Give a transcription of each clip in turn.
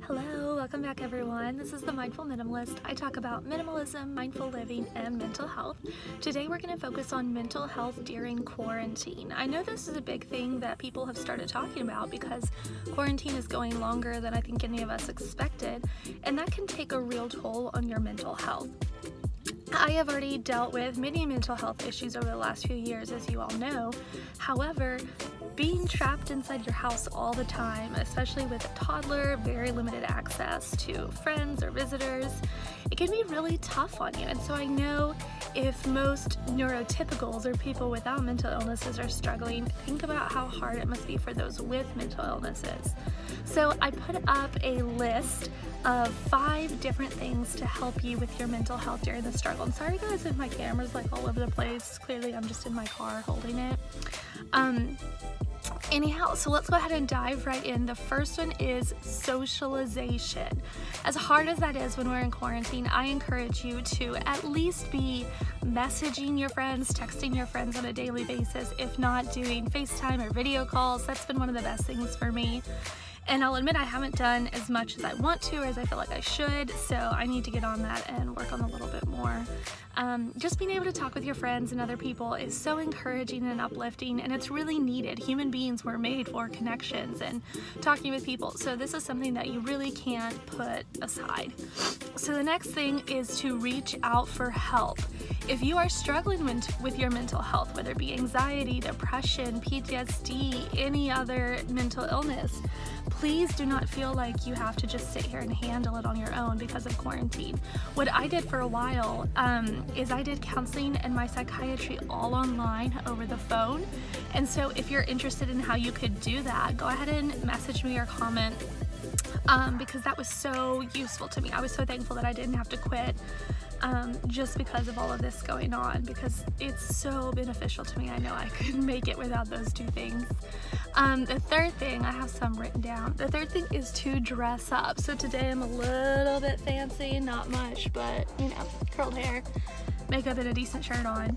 Hello, welcome back everyone. This is the Mindful Minimalist. I talk about minimalism, mindful living, and mental health. Today we're going to focus on mental health during quarantine. I know this is a big thing that people have started talking about because quarantine is going longer than I think any of us expected, and that can take a real toll on your mental health. I have already dealt with many mental health issues over the last few years, as you all know. However, being trapped inside your house all the time, especially with a toddler, very limited access to friends or visitors, it can be really tough on you. And so I know if most neurotypicals or people without mental illnesses are struggling, think about how hard it must be for those with mental illnesses. So I put up a list of 5 different things to help you with your mental health during the struggle. I'm sorry guys if my camera's like all over the place. Clearly I'm just in my car holding it. Anyhow, so let's go ahead and dive right in. The first one is socialization. As hard as that is when we're in quarantine, I encourage you to at least be messaging your friends, texting your friends on a daily basis, if not doing FaceTime or video calls. That's been one of the best things for me. And I'll admit I haven't done as much as I want to or as I feel like I should, so I need to get on that and work on a little bit more. Just being able to talk with your friends and other people is so encouraging and uplifting, and it's really needed. Human beings were made for connections and talking with people, so this is something that you really can't put aside. So the next thing is to reach out for help. If you are struggling with your mental health, whether it be anxiety, depression, PTSD, any other mental illness, please do not feel like you have to just sit here and handle it on your own because of quarantine. What I did for a while is I did counseling and my psychiatry all online over the phone. And so if you're interested in how you could do that, go ahead and message me or comment because that was so useful to me. I was so thankful that I didn't have to quit just because of all of this going on, because it's so beneficial to me. I know I couldn't make it without those 2 things. The third thing, I have some written down. The third thing is to dress up. So today I'm a little bit fancy, not much, but you know, curled hair, makeup, and a decent shirt on.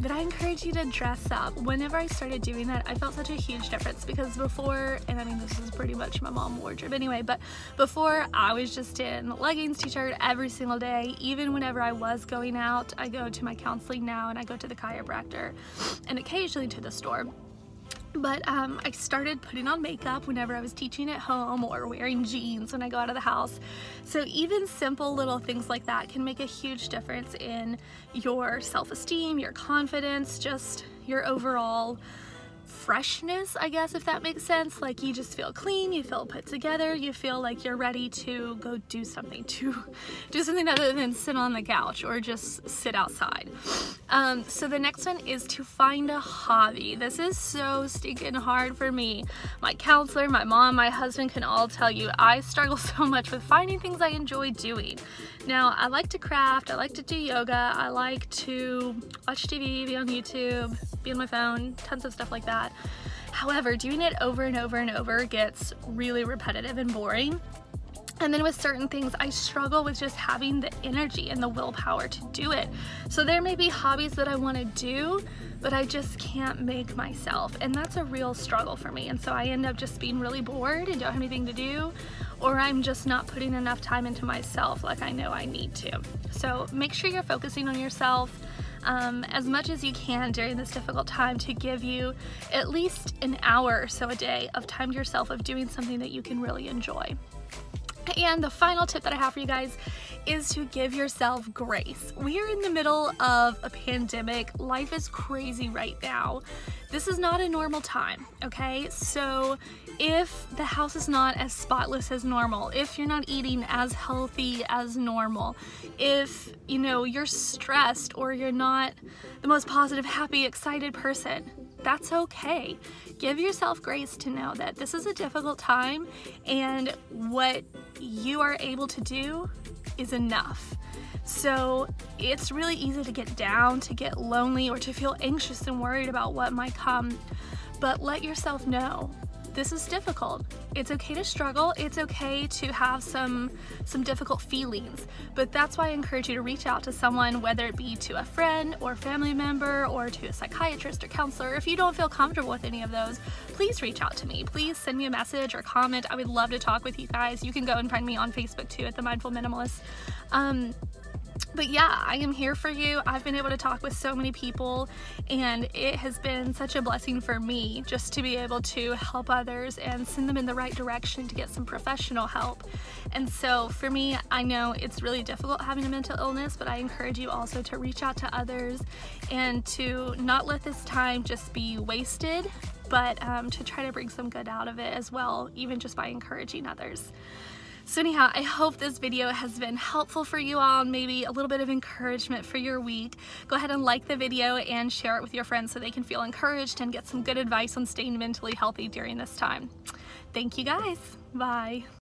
But I encourage you to dress up. Whenever I started doing that, I felt such a huge difference because before, and I mean this is pretty much my mom's wardrobe anyway, but before I was just in leggings, t-shirt every single day. Even whenever I was going out, I go to my counseling now and I go to the chiropractor and occasionally to the store. But I started putting on makeup whenever I was teaching at home or wearing jeans when I go out of the house. So even simple little things like that can make a huge difference in your self-esteem, your confidence, just your overall freshness, I guess, if that makes sense. Like you just feel clean, you feel put together, you feel like you're ready to go do something other than sit on the couch or just sit outside. So the next one is to find a hobby. This is so stinking hard for me. My counselor, my mom, my husband can all tell you I struggle so much with finding things I enjoy doing. Now, I like to craft, I like to do yoga, I like to watch TV, be on YouTube, be on my phone, tons of stuff like that. However, doing it over and over and over gets really repetitive and boring. And then with certain things, I struggle with just having the energy and the willpower to do it. So there may be hobbies that I want to do, but I just can't make myself. And that's a real struggle for me. And so I end up just being really bored and don't have anything to do, or I'm just not putting enough time into myself like I know I need to. So make sure you're focusing on yourself as much as you can during this difficult time to give you at least an hour or so a day of time to yourself of doing something that you can really enjoy. And the final tip that I have for you guys is to give yourself grace. We are in the middle of a pandemic. Life is crazy right now. This is not a normal time, okay? So if the house is not as spotless as normal, if you're not eating as healthy as normal, if you know you're stressed or you're not the most positive, happy, excited person, that's okay. Give yourself grace to know that this is a difficult time and what you are able to do is enough. So it's really easy to get down, to get lonely, or to feel anxious and worried about what might come. But let yourself know this is difficult. It's okay to struggle. It's okay to have some difficult feelings, but that's why I encourage you to reach out to someone, whether it be to a friend or family member or to a psychiatrist or counselor. If you don't feel comfortable with any of those, please reach out to me. Please send me a message or comment. I would love to talk with you guys. You can go and find me on Facebook too at The Mindful Minimalist. But yeah, I am here for you. I've been able to talk with so many people, and it has been such a blessing for me just to be able to help others and send them in the right direction to get some professional help. And so for me, I know it's really difficult having a mental illness, but I encourage you also to reach out to others and to not let this time just be wasted, but to try to bring some good out of it as well, even just by encouraging others. So anyhow, I hope this video has been helpful for you all, and maybe a little bit of encouragement for your week. Go ahead and like the video and share it with your friends so they can feel encouraged and get some good advice on staying mentally healthy during this time. Thank you guys. Bye.